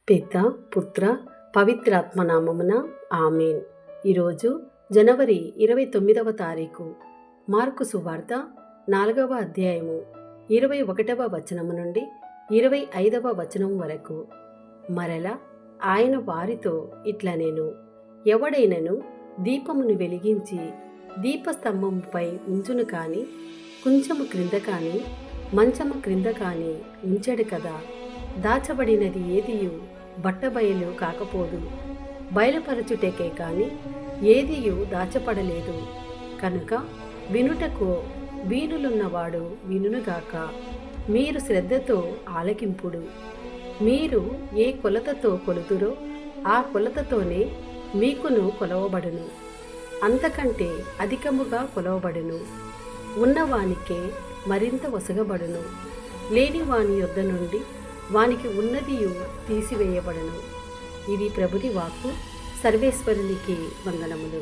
పిత పుత్ర పవిత్రాత్మనామమున ఆమేన్. ఈరోజు జనవరి 29వ తారీఖు. మార్కు సువార్త 4వ అధ్యాయము 21వ వచనము నుండి 25వ వచనం వరకు. మరల ఆయన వారితో ఇట్లా నేను, ఎవడైనను దీపమును వెలిగించి దీపస్తంభముపై ఉంచును కాని, కొంచెము క్రింద కాని, మంచము క్రింద కాని ఉంచడు కదా. దాచబడినది ఏదియు బట్టబయలు కాకపోదు, బయలుపరచుటకే కాని ఏదియు దాచపడలేదు. కనుక వినుటకు వీనులున్నవాడు వినుగాక. మీరు శ్రద్ధతో ఆలకింపుడు. మీరు ఏ కొలతతో కొలుతురో ఆ కొలతతోనే మీకును కొలవబడును, అంతకంటే అధికముగా కొలవబడును. ఉన్నవానికే మరింత ఒసగబడును, లేని వాని యొద్ద నుండి వానికి ఉన్నదియు తీసివేయబడును. ఇది ప్రభుని వాక్కు. సర్వేశ్వరునికి వందనములు.